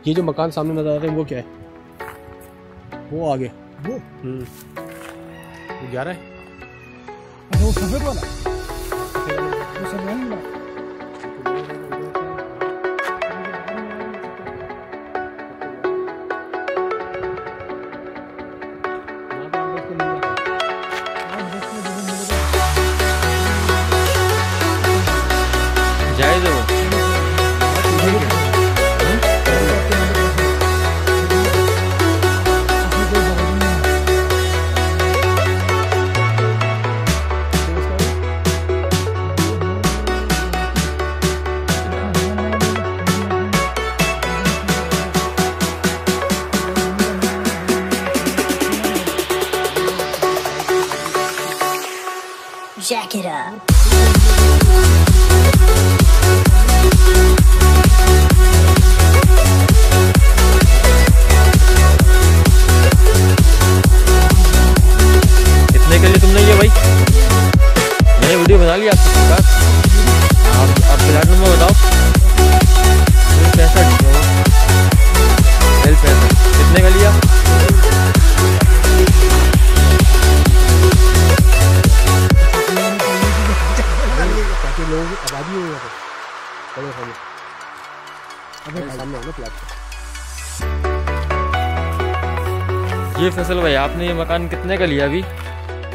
ये जो मकान सामने नजर आ रहे हैं वो क्या है? वो आगे वो 11 है। वो सफेद वाला, वो सरयानी वाला। जायज़ है Jack it up. कितने के लिए तुमने ये भाई? मैंने वीडियो बना लिया आपके पास। आप फ्लैट नंबर बताओ। 65 कितने का लिया? लोगों की आबादी हो सामने होगा प्लाट। ये फैसल भाई आपने ये मकान कितने का लिया अभी?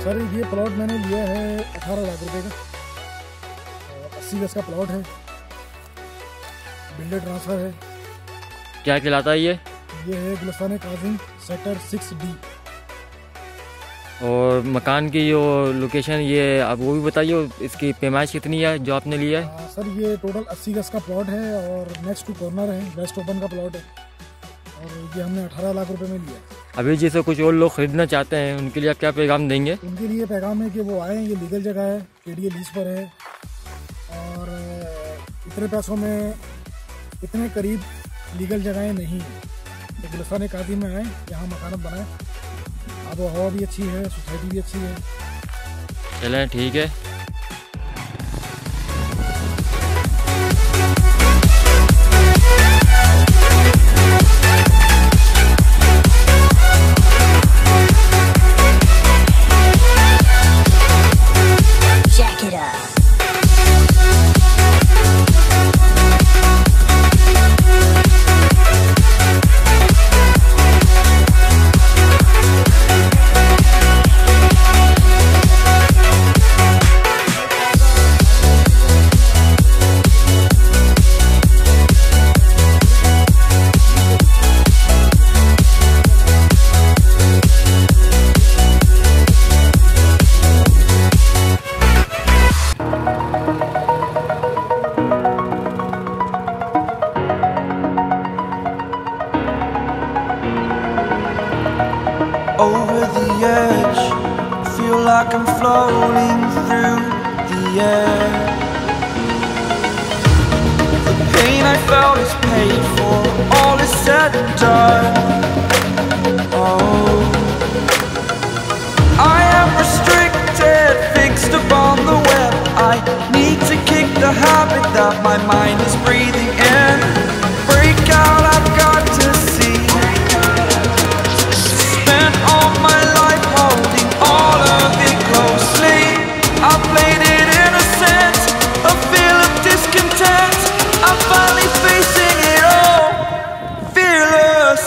सर ये प्लॉट मैंने लिया है 18 लाख रुपए का। 80 गज का प्लॉट है, बिल्डर ट्रांसफर है। क्या कहलाता है ये? ये है गुलिस्तान काजिम सेक्टर 6D। और मकान की जो लोकेशन ये आप वो भी बताइए, इसकी पैमाइश कितनी है जो आपने लिया है? सर ये टोटल 80 गज का प्लॉट है और नेक्स्ट टू कॉर्नर है, वेस्ट ओपन का प्लॉट है और ये हमने 18 लाख रुपए में लिया। अभी जैसे कुछ और लोग खरीदना चाहते हैं उनके लिए आप क्या पैगाम देंगे? उनके लिए पैगाम है कि वो आए, ये लीगल जगह है, केडीए लीज पर है और इतने पैसों में इतने करीब लीगल जगहें नहीं हैं, तो गुलिस्तान काजिम में आए, यहाँ मकान बनाए। आबो हवा भी अच्छी है, सोसाइटी भी अच्छी है। चलें ठीक है। Jack it up. Over the edge, feel like I'm floating through the air. The pain I felt is paid for, all is said and done. Oh, I am restricted, fixed upon the web. I need to kick the habit that my mind is breathing in. Break out, I've got to see. All my life holding all of it closely. I played it innocent, a feel of discontent. I'm finally facing it all, fearless.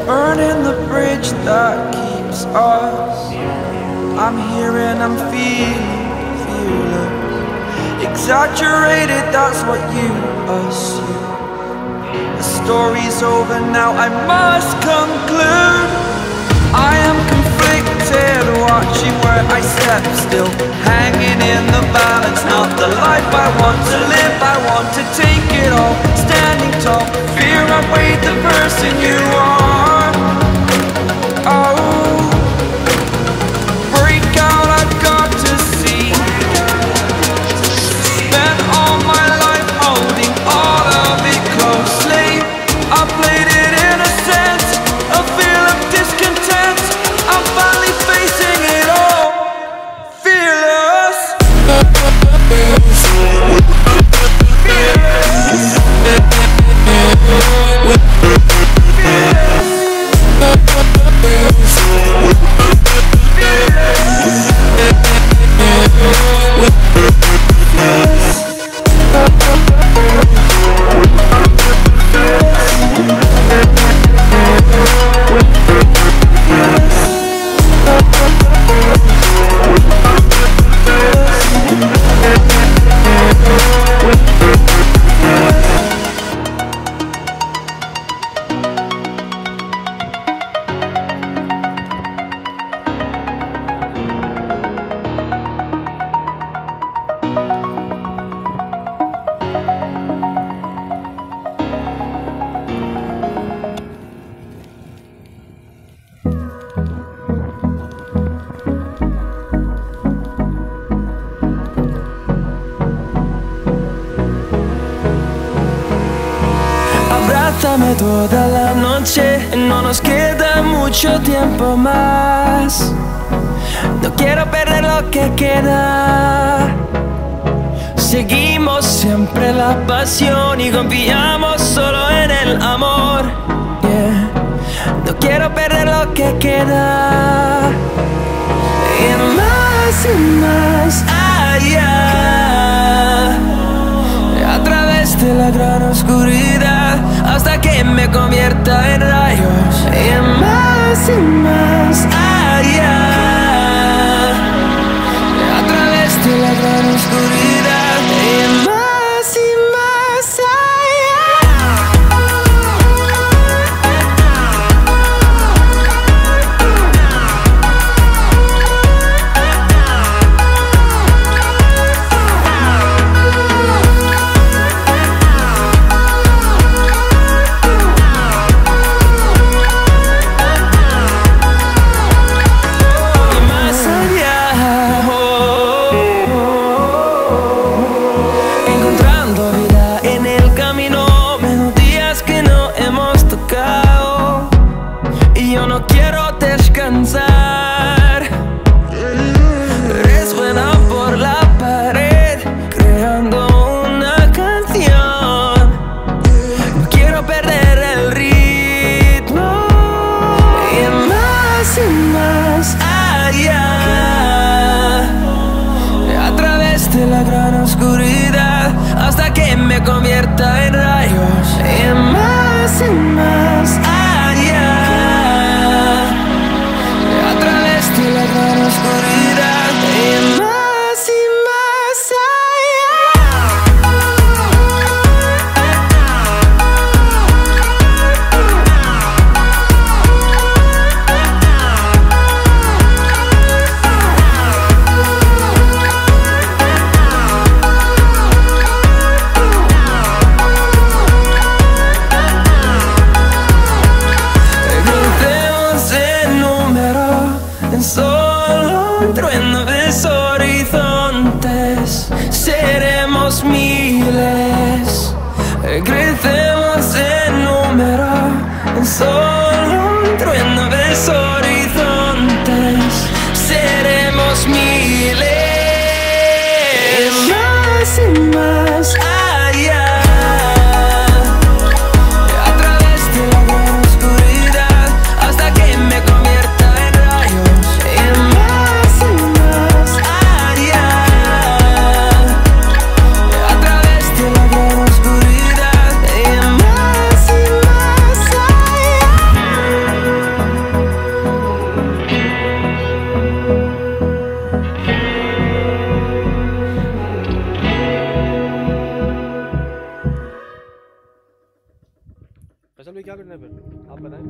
Burning the bridge that keeps us. I'm here and I'm feeling fearless. Exaggerated, that's what you assume. The story's over now, I must conclude. I am conflicted, watching where I step still, hanging in the balance, not the light. life I want to live, I want to take it all. Standing tall, fear outweighed the person you are. Oh, break out, I've got to see. Spent all my life holding all of it closely. I played it innocent, a feel of discontent. I'm finally facing it all, fearless. Abrázame toda la noche, no nos queda mucho tiempo más. No quiero perder lo que queda. Seguimos siempre la pasión y confiamos solo en el amor. Yeah. No quiero perder lo que queda. Y más allá, a través de la gran oscuridad, hasta que me convierta en rayos. Y más allá, a través de la gran oscuridad. Y más resuena por la pared, creando una canción. No quiero perder el ritmo. Y más allá, a través de la gran oscuridad, hasta que me convierta en rayos. Y más allá, a través de la gran oscuridad. Y más solo un trueno de horizontes, seremos miles, crecemos en número, solo un trueno de horizontes, seremos miles, más allá. Faisal भाई क्या करना है फिर आप बताएं।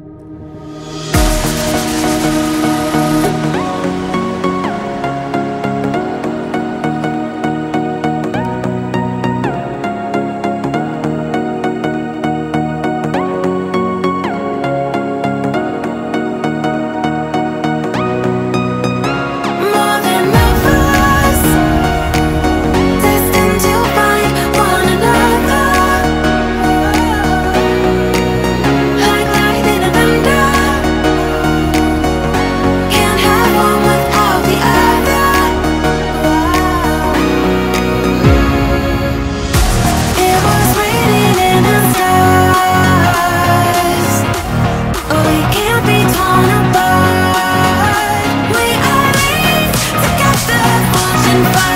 Bye.